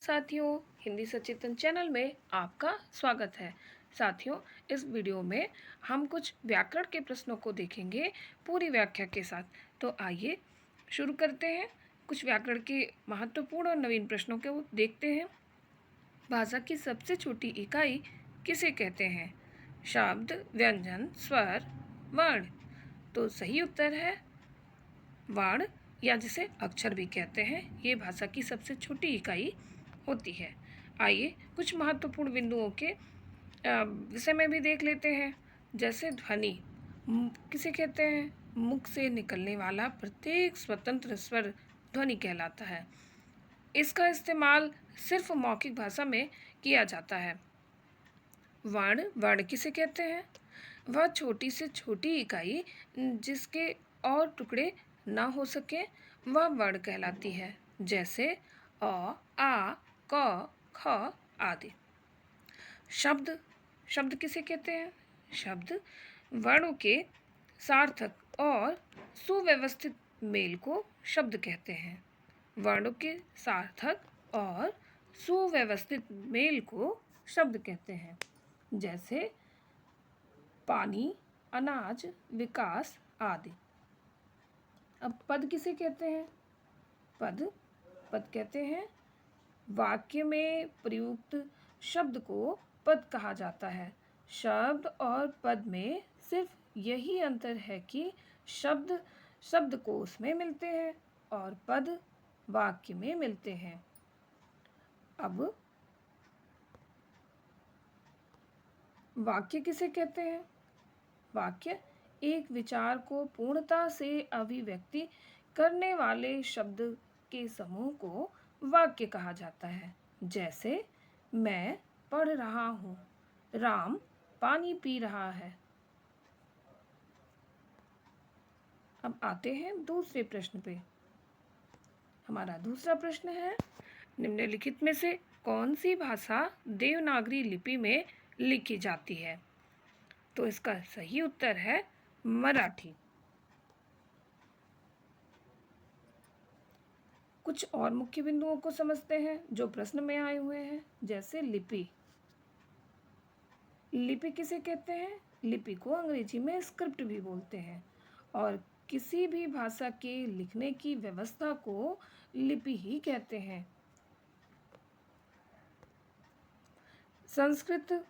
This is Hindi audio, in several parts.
साथियों, हिंदी सचेतन चैनल में आपका स्वागत है। साथियों, इस वीडियो में हम कुछ व्याकरण के प्रश्नों को देखेंगे पूरी व्याख्या के साथ। तो आइए शुरू करते हैं। कुछ व्याकरण के महत्वपूर्ण और नवीन प्रश्नों को देखते हैं। भाषा की सबसे छोटी इकाई किसे कहते हैं? शब्द, व्यंजन, स्वर, वर्ण। तो सही उत्तर है वर्ण, या जिसे अक्षर भी कहते हैं। ये भाषा की सबसे छोटी इकाई होती है। आइए कुछ महत्वपूर्ण बिंदुओं के विषय में भी देख लेते हैं। जैसे ध्वनि किसे कहते हैं? मुख से निकलने वाला प्रत्येक स्वतंत्र स्वर ध्वनि कहलाता है। इसका इस्तेमाल सिर्फ मौखिक भाषा में किया जाता है। वर्ण वर्ण किसे कहते हैं? वह छोटी से छोटी इकाई जिसके और टुकड़े ना हो सके वह वर्ण कहलाती है। जैसे अ, आ, क, ख आदि। शब्द शब्द किसे कहते हैं? शब्द वर्णों के सार्थक और सुव्यवस्थित मेल को शब्द कहते हैं। वर्णों के सार्थक और सुव्यवस्थित मेल को शब्द कहते हैं। जैसे पानी, अनाज, विकास आदि। अब पद किसे कहते हैं? पद पद कहते हैं वाक्य में प्रयुक्त शब्द को पद कहा जाता है। शब्द और पद में सिर्फ यही अंतर है कि शब्द शब्दकोश में मिलते हैं और पद वाक्य में मिलते हैं। अब वाक्य किसे कहते हैं? वाक्य एक विचार को पूर्णता से अभिव्यक्ति करने वाले शब्द के समूह को वाक्य कहा जाता है। जैसे मैं पढ़ रहा हूँ, राम पानी पी रहा है। अब आते हैं दूसरे प्रश्न पे। हमारा दूसरा प्रश्न है, निम्नलिखित में से कौन सी भाषा देवनागरी लिपि में लिखी जाती है? तो इसका सही उत्तर है मराठी। कुछ और मुख्य बिंदुओं को समझते हैं जो प्रश्न में आए हुए हैं। जैसे लिपि। लिपि किसे कहते हैं? लिपि को अंग्रेजी में स्क्रिप्ट भी बोलते हैं और किसी भी भाषा के लिखने की व्यवस्था को लिपि ही कहते हैं। संस्कृत,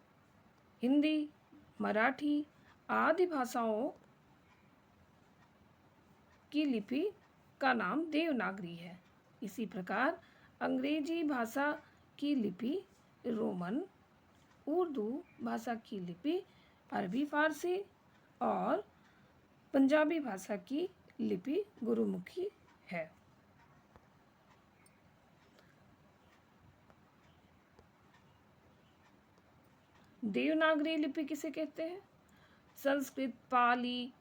हिंदी, मराठी आदि भाषाओं की लिपि का नाम देवनागरी है। इसी प्रकार अंग्रेजी भाषा की लिपि रोमन, उर्दू भाषा की लिपि अरबी फारसी और पंजाबी भाषा की लिपि गुरुमुखी है। देवनागरी लिपि किसे कहते हैं? संस्कृत, पाली,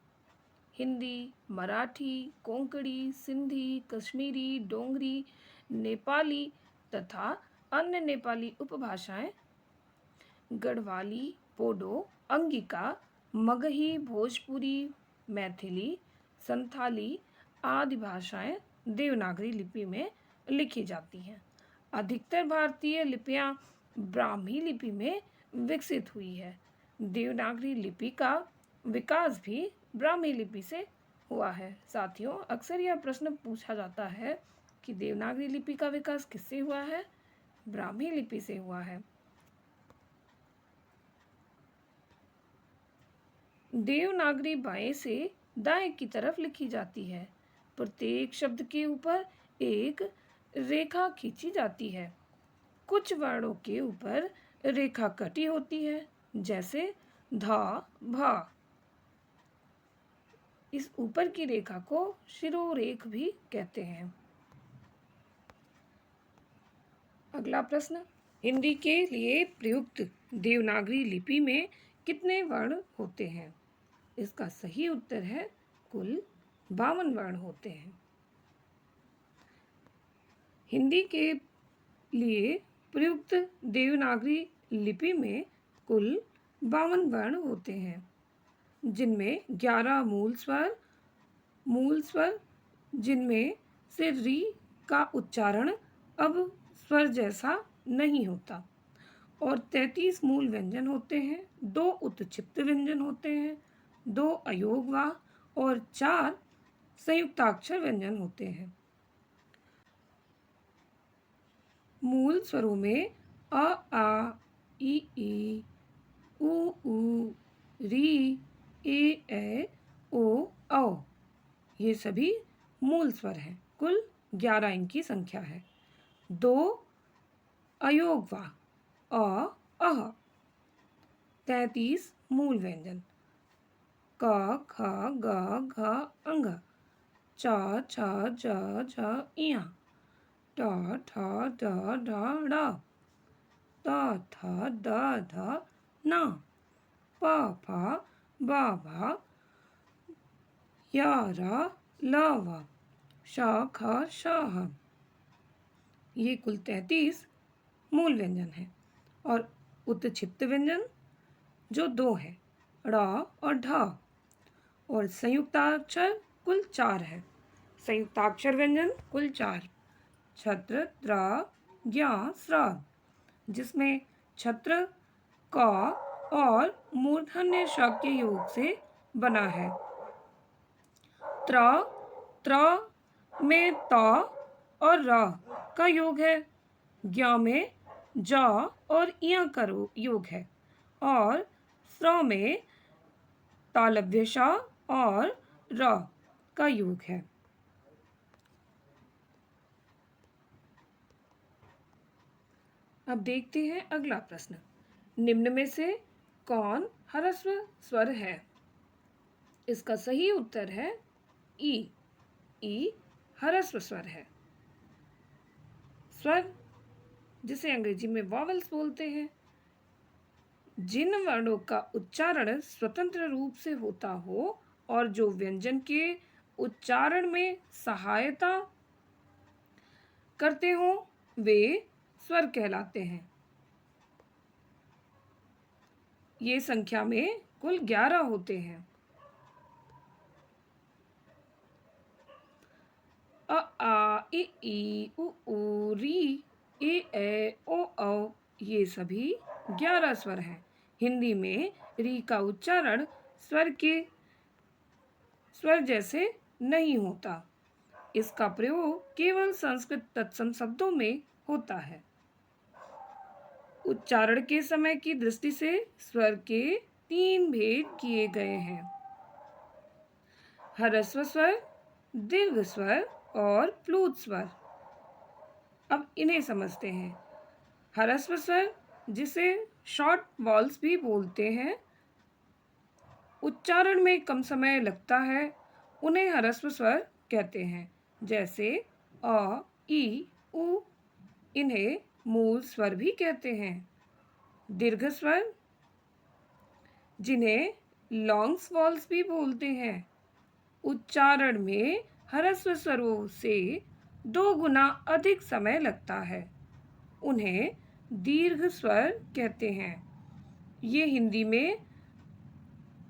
हिंदी, मराठी, कोंकणी, सिंधी, कश्मीरी, डोंगरी, नेपाली तथा अन्य नेपाली उपभाषाएं, गढ़वाली, बोडो, अंगिका, मगही, भोजपुरी, मैथिली, संथाली आदि भाषाएं देवनागरी लिपि में लिखी जाती हैं। अधिकतर भारतीय लिपियां ब्राह्मी लिपि में विकसित हुई है। देवनागरी लिपि का विकास भी ब्राह्मी लिपि से हुआ है। साथियों, अक्सर यह प्रश्न पूछा जाता है कि देवनागरी लिपि का विकास किससे हुआ है? ब्राह्मी लिपि से हुआ है। देवनागरी बाएं से दाएं की तरफ लिखी जाती है। प्रत्येक शब्द के ऊपर एक रेखा खींची जाती है। कुछ वर्णों के ऊपर रेखा कटी होती है, जैसे धा, भा। इस ऊपर की रेखा को शिरोरेख भी कहते हैं। अगला प्रश्न, हिंदी के लिए प्रयुक्त देवनागरी लिपि में कितने वर्ण होते हैं? इसका सही उत्तर है कुल 52 वर्ण होते हैं। हिंदी के लिए प्रयुक्त देवनागरी लिपि में कुल 52 वर्ण होते हैं, जिनमें 11 मूल स्वर जिनमें से री का उच्चारण अब स्वर जैसा नहीं होता। और 33 मूल व्यंजन होते हैं, 2 उत्क्षिप्त व्यंजन होते हैं, 2 अयोगवाह और 4 संयुक्ताक्षर व्यंजन होते हैं। मूल स्वरों में अ, आ, ई, उ, री, ए, ओ, औ ये सभी मूल स्वर हैं। कुल 11 इनकी संख्या है। 2 अयोगवाह अ, अह। 33 मूल व्यंजन क, ख, ग, घ, अंग, च, छ, ज, झ, इया, ट, ठ, ड, ढ, ड़, त, थ, द, ध, न, प, फ, ब, भ, य, र, ल, व, श, ख, श, ह। ये कुल 33 मूल व्यंजन है। और उत्क्षिप्त व्यंजन जो 2 है, ड़ और ढ। और संयुक्ताक्षर कुल 4 है। संयुक्ताक्षर व्यंजन कुल 4, छत्र, त्र, ज्ञ, स्र, जिसमें छत्र क और मूर्धन्य श के योग से बना है। त्र में त और र का योग है। ज्ञ में ज और इया का योग है। और स्र में तालव्य श और र का योग है। अब देखते हैं अगला प्रश्न। निम्न में से कौन ह्रस्व स्वर है? इसका सही उत्तर है ई। ई ह्रस्व स्वर है। स्वर जिसे अंग्रेजी में वॉवेल्स बोलते हैं। जिन वर्णों का उच्चारण स्वतंत्र रूप से होता हो और जो व्यंजन के उच्चारण में सहायता करते हो वे स्वर कहलाते हैं। ये संख्या में कुल 11 होते हैं। अ, आ, ई, उ, री, ए, ओ, औ ये सभी 11 स्वर हैं। हिंदी में री का उच्चारण स्वर जैसे नहीं होता। इसका प्रयोग केवल संस्कृत तत्सम शब्दों में होता है। उच्चारण के समय की दृष्टि से स्वर के 3 भेद किए गए हैं, ह्रस्व स्वर, दीर्घ स्वर और प्लूत स्वर। अब इन्हें समझते हैं। ह्रस्व स्वर जिसे शॉर्ट वॉल्स भी बोलते हैं, उच्चारण में कम समय लगता है, उन्हें ह्रस्व स्वर कहते हैं। जैसे अ, ई, उ, इन्हें मूल स्वर भी कहते हैं। दीर्घ स्वर जिन्हें लॉन्ग्स वॉल्स भी बोलते हैं, उच्चारण में ह्रस्व स्वरों से 2 गुना अधिक समय लगता है, उन्हें दीर्घ स्वर कहते हैं। ये हिंदी में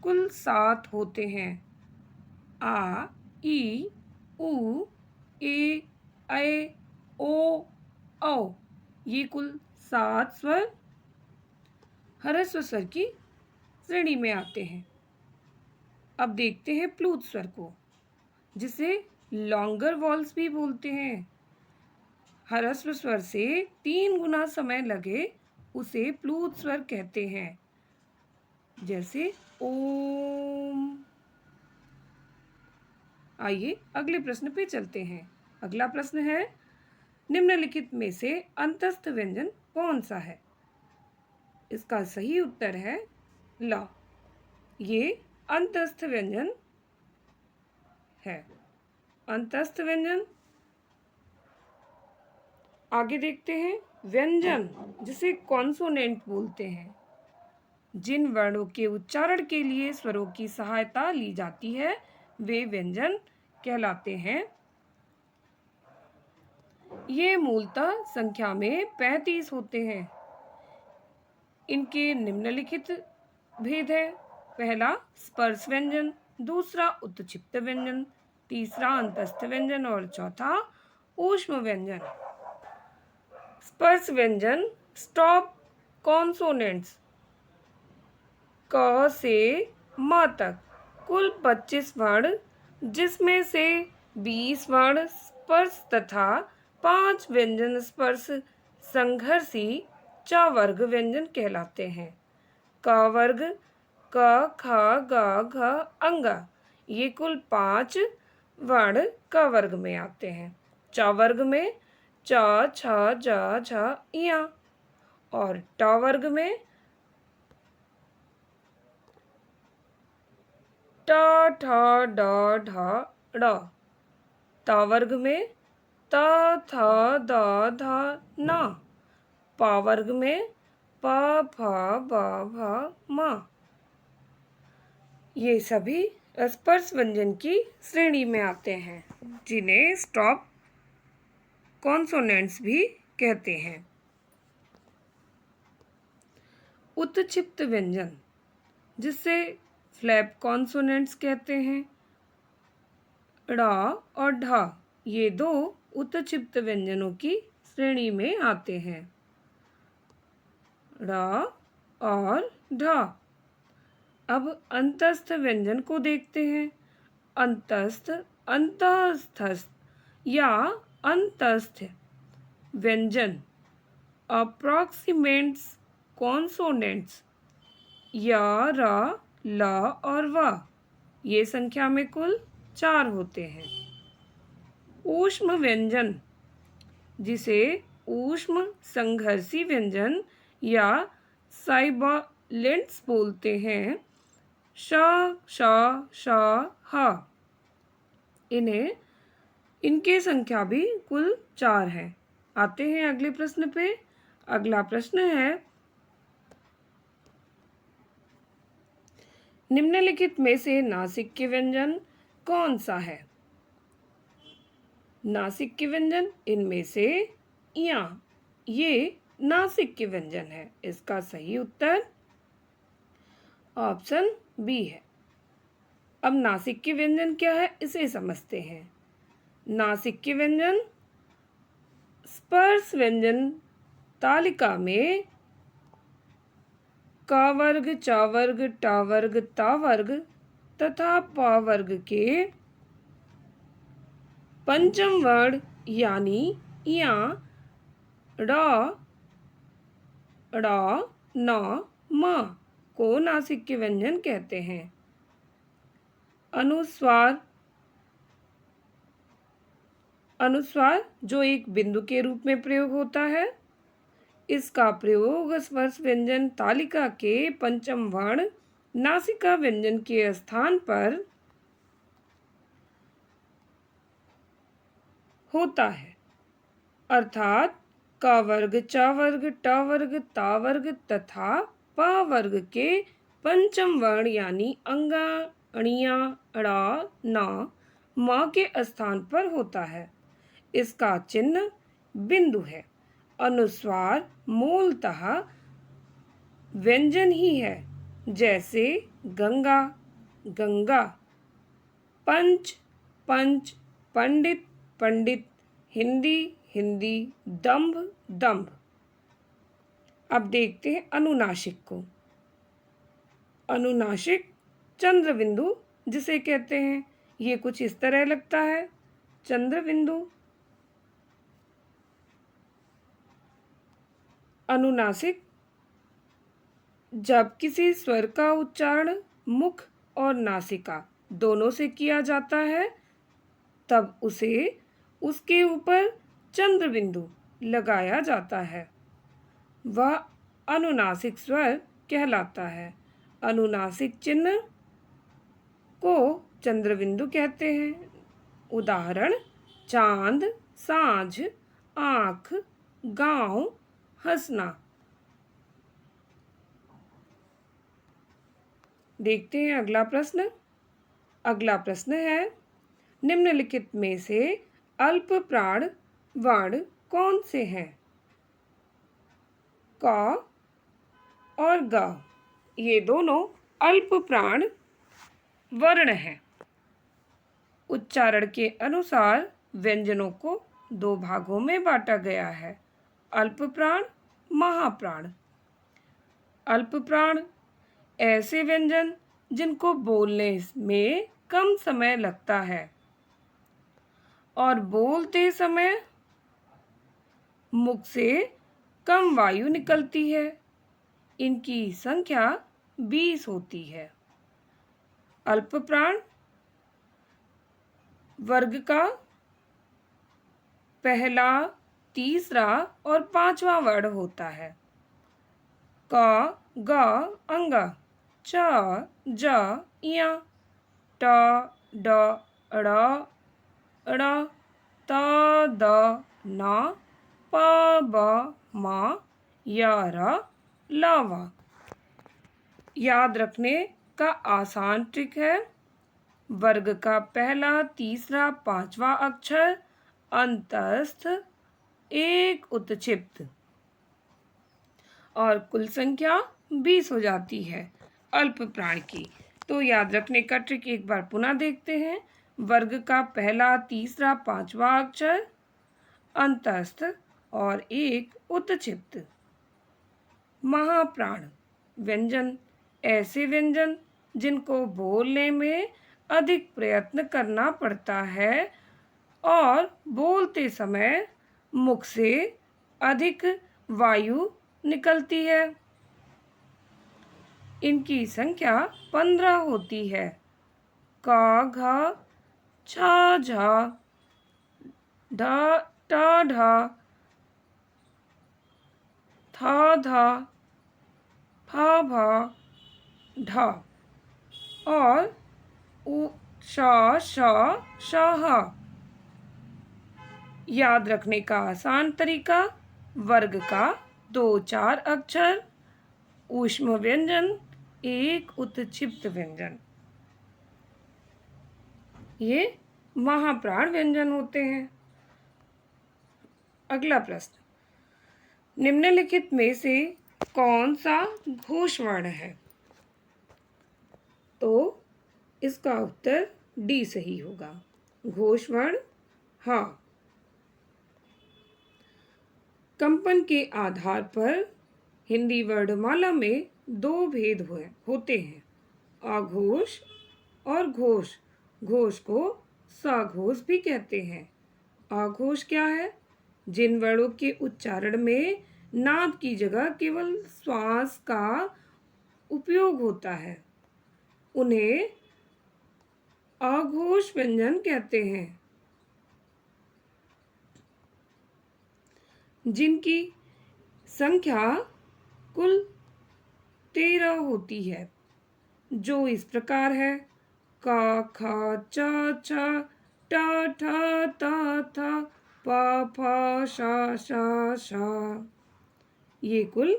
कुल 7 होते हैं। आ, ई, उ, ए, ओ, औ ये कुल 7 स्वर ह्रस्व स्वर की श्रेणी में आते हैं। अब देखते हैं प्लूत स्वर को, जिसे लॉन्गर वॉल्स भी बोलते हैं। ह्रस्व स्वर से 3 गुना समय लगे उसे प्लूत स्वर कहते हैं। जैसे ओम। आइए अगले प्रश्न पे चलते हैं। अगला प्रश्न है, निम्नलिखित में से अंतस्थ व्यंजन कौन सा है? इसका सही उत्तर है ल। ये अंतस्थ व्यंजन है। अंतस्थ व्यंजन। आगे देखते हैं। व्यंजन जिसे कॉन्सोनेंट बोलते हैं, जिन वर्णों के उच्चारण के लिए स्वरों की सहायता ली जाती है वे व्यंजन कहलाते हैं। ये मूलतः संख्या में 35 होते हैं। इनके निम्नलिखित भेद है। पहला स्पर्श व्यंजन, दूसरा उत्क्षिप्त व्यंजन, तीसरा अंतस्थ व्यंजन और चौथा ऊष्म व्यंजन। स्पर्श व्यंजन स्टॉप कॉन्सोनेंट्स क से म तक कुल 25 वर्ण, जिसमें से 20 वर्ण स्पर्श तथा 5 व्यंजन स्पर्श संघर्षी च वर्ग व्यंजन कहलाते हैं। क वर्ग क ख ग घ अंग, ये कुल 5 वर्ण क वर्ग में आते हैं। च वर्ग में च छ ज झ ञ, और ट वर्ग में ट ठ ड ढ ड़, त वर्ग में त थ द ध न, प वर्ग में प फ ब भ म। ये सभी स्पर्श व्यंजन की श्रेणी में आते हैं, जिन्हें स्टॉप कॉन्सोनेंट्स भी कहते हैं। उत्क्षिप्त व्यंजन, जिसे फ्लैप कॉन्सोनेंट्स कहते हैं, ड़ और ढ, ये दो उत्क्षिप्त व्यंजनों की श्रेणी में आते हैं। ड़ और ढ। अब अंतस्थ व्यंजन को देखते हैं। अंतस्थ, अंतःस्थस्थ या अंतस्थ व्यंजन अप्रॉक्सिमेट्स कॉन्सोनेंट्स य, र, ल और व, ये संख्या में कुल 4 होते हैं। ऊष्म व्यंजन, जिसे ऊष्म संघर्षी व्यंजन या साइबिलेंट्स बोलते हैं, श, श, श, ह, इनके संख्या भी कुल 4 है। आते हैं अगले प्रश्न पे। अगला प्रश्न है, निम्नलिखित में से नासिक्य व्यंजन कौन सा है? नासिक्य व्यंजन इनमें से या, ये नासिक्य व्यंजन है। इसका सही उत्तर ऑप्शन बी है। अब नासिक्य व्यंजन क्या है, इसे समझते हैं। नासिक्य व्यंजन स्पर्श व्यंजन तालिका में क वर्ग, च वर्ग, ट वर्ग, त वर्ग तथा प वर्ग के पंचम वर्ण यानी या, ड़, ड़, न, म को नासिक्य व्यंजन कहते हैं। अनुस्वार, अनुस्वार जो एक बिंदु के रूप में प्रयोग होता है, इसका प्रयोग स्पर्श व्यंजन तालिका के पंचम वर्ण नासिका व्यंजन के स्थान पर होता है। अर्थात क वर्ग, च वर्ग, ट वर्ग, त वर्ग तथा प वर्ग के पंचम वर्ण यानी अंगा, अणिया, ड़, न, म के स्थान पर होता है। इसका चिन्ह बिंदु है। अनुस्वार मूलतः व्यंजन ही है, जैसे गंगा, गंगा, पंच, पंच, पंडित, पंडित, हिंदी, हिंदी, दंभ, दंभ। अब देखते हैं अनुनासिक को। अनुनासिक चंद्र बिंदु जिसे कहते हैं, ये कुछ इस तरह लगता है। चंद्र बिंदु। अनुनासिक जब किसी स्वर का उच्चारण मुख और नासिका दोनों से किया जाता है, तब उसे उसके ऊपर चंद्र बिंदु लगाया जाता है, वह अनुनासिक स्वर कहलाता है। अनुनासिक चिन्ह को चंद्र बिंदु कहते हैं। उदाहरण, चांद, सांझ, आँख, गांव, हंसना। देखते हैं अगला प्रश्न। अगला प्रश्न है, निम्नलिखित में से अल्प प्राण वर्ण कौन से हैं? क और ग, ये दोनों अल्प प्राण वर्ण हैं। उच्चारण के अनुसार व्यंजनों को 2 भागों में बांटा गया है। अल्प प्राण, महाप्राण। अल्प प्राण ऐसे व्यंजन जिनको बोलने में कम समय लगता है और बोलते समय मुख से कम वायु निकलती है। इनकी संख्या 20 होती है। अल्प प्राण वर्ग का पहला, तीसरा और पांचवा वर्ण होता है। क, ग, अंग, च, ज, य, ट, ड, ड़, ण, त, द, न, प, ब, म, य, र, ल, व। याद रखने का आसान ट्रिक है। वर्ग का पहला, तीसरा, पांचवा अक्षर अंतस्थ, एक उत्क्षिप्त और कुल संख्या 20 हो जाती है अल्प प्राण की। तो याद रखने का ट्रिक एक बार पुनः देखते हैं। वर्ग का पहला, तीसरा, पांचवा अक्षर अंतस्थ और एक उत्क्षिप्त। महाप्राण व्यंजन ऐसे व्यंजन जिनको बोलने में अधिक प्रयत्न करना पड़ता है और बोलते समय मुख से अधिक वायु निकलती है। इनकी संख्या 15 होती है। क, घ, छ, झ, ढ, ट, ढ, थ, ध, फ, भ, ढ और उ, श, श, श, ह। याद रखने का आसान तरीका। वर्ग का 2-4 अक्षर ऊष्म व्यंजन, एक उत्क्षिप्त व्यंजन, ये महाप्राण व्यंजन होते हैं। अगला प्रश्न, निम्नलिखित में से कौन सा घोष वर्ण है? तो इसका उत्तर डी सही होगा। घोष वर्ण हा। कंपन के आधार पर हिंदी वर्णमाला में 2 भेद होते हैं, आघोष और घोष। घोष को सघोष भी कहते हैं। आघोष क्या है? जिन वर्णों के उच्चारण में नाद की जगह केवल श्वास का उपयोग होता है उन्हें अघोष व्यंजन कहते हैं। जिनकी संख्या कुल 13 होती है, जो इस प्रकार है। क, ख, च, छ, ट, ठ, त, थ, प, फ, श, श, श। ये कुल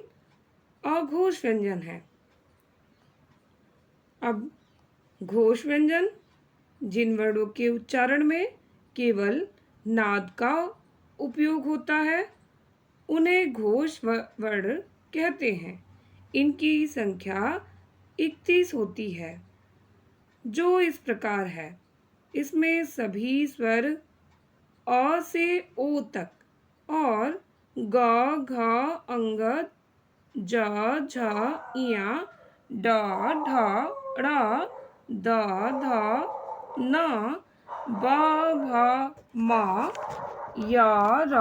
अघोष व्यंजन है। अब घोष व्यंजन जिन वर्णों के उच्चारण में केवल नाद का उपयोग होता है उन्हें घोष वर्ण कहते हैं। इनकी संख्या 31 होती है, जो इस प्रकार है। इसमें सभी स्वर अ से ओ तक और ग, घ, अंग, ज, झ, ञ, ड, ढ, ड़, द, ध, न, ब, भ, म, य, र,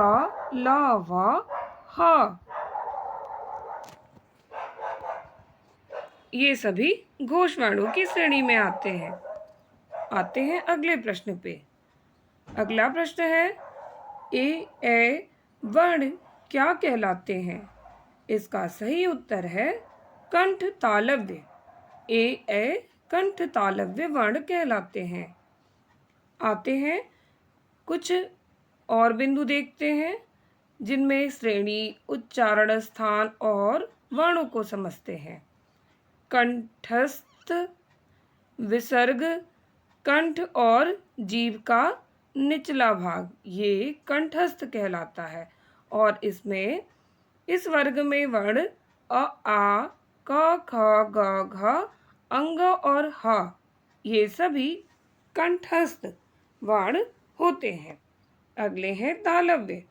ल, व, ह। ये सभी घोष वर्णों की श्रेणी में आते हैं। आते हैं अगले प्रश्न पे। अगला प्रश्न है, ए वर्ण क्या कहलाते हैं? इसका सही उत्तर है कंठ तालव्य। ए कंठ तालव्य वर्ण कहलाते हैं। आते हैं कुछ और बिंदु देखते हैं जिनमें श्रेणी, उच्चारण स्थान और वर्णों को समझते हैं। कंठस्थ विसर्ग, कंठ और जीभ का निचला भाग, ये कंठस्थ कहलाता है और इसमें इस वर्ग में वर्ण अ, आ, क, ख, ग, घ, अंग और ह ये सभी कंठस्थ वर्ण होते हैं। अगले हैं तालव्य।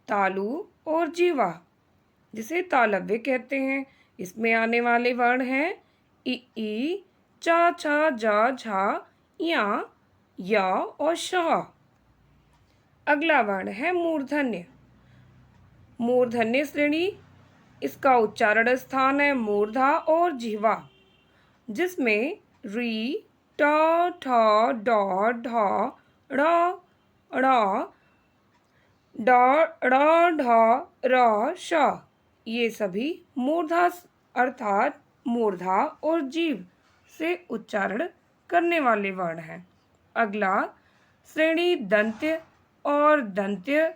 तालु, और जीवा, जिसे तालव्य कहते हैं। इसमें आने वाले वर्ण हैं ई, चा, छा, जा, झा, या और श। अगला वर्ण है मूर्धन्य। मूर्धन्य श्रेणी, इसका उच्चारण स्थान है मूर्धा और जिह्वा, जिसमें री, ट, ठ, ड, ढ, ढ़, ड़, ढ, र, श, ये सभी मूर्धा अर्थात मूर्धा और जीभ से उच्चारण करने वाले वर्ण हैं। अगला श्रेणी दंत्य और दंत्य,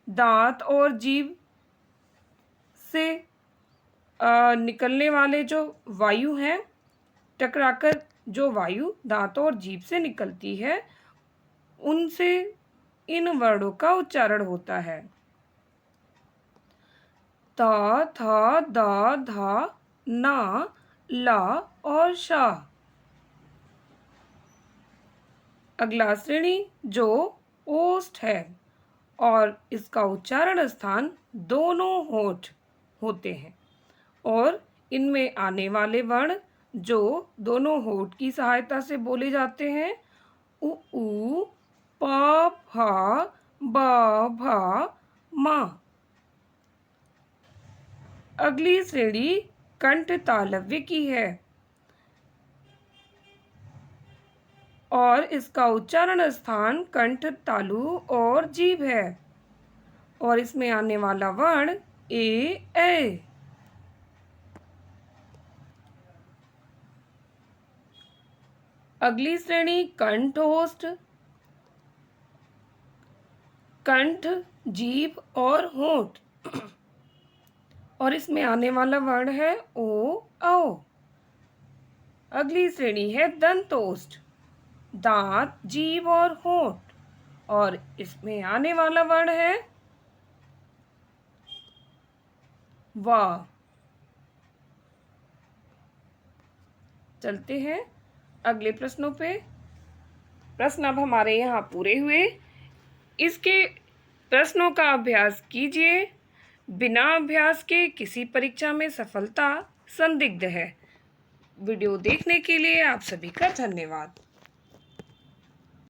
दांत और जीभ से निकलने वाले जो वायु हैं, टकराकर जो वायु दांतों और जीभ से निकलती है, उनसे इन वर्णों का उच्चारण होता है। त, थ, द, ध, न, ल और श। अगला श्रेणी जो ओष्ठ है और इसका उच्चारण स्थान दोनों होठ होते हैं और इनमें आने वाले वर्ण जो दोनों होठ की सहायता से बोले जाते हैं उ, प, फ, ब, भ, म। अगली श्रेणी कंठ तालव्य की है और इसका उच्चारण स्थान कंठ तालु और जीभ है और इसमें आने वाला वर्ण ए। अगली श्रेणी कंठोष्ठ, कंठ, जीभ और होंठ और इसमें आने वाला वर्ण है ओ, औ। अगली श्रेणी है दंतोष्ठ, दांत, जीभ और होंठ और इसमें आने वाला वर्ण है व। चलते हैं अगले प्रश्नों पे। प्रश्न अब हमारे यहाँ पूरे हुए। इसके प्रश्नों का अभ्यास कीजिए। बिना अभ्यास के किसी परीक्षा में सफलता संदिग्ध है। वीडियो देखने के लिए आप सभी का धन्यवाद।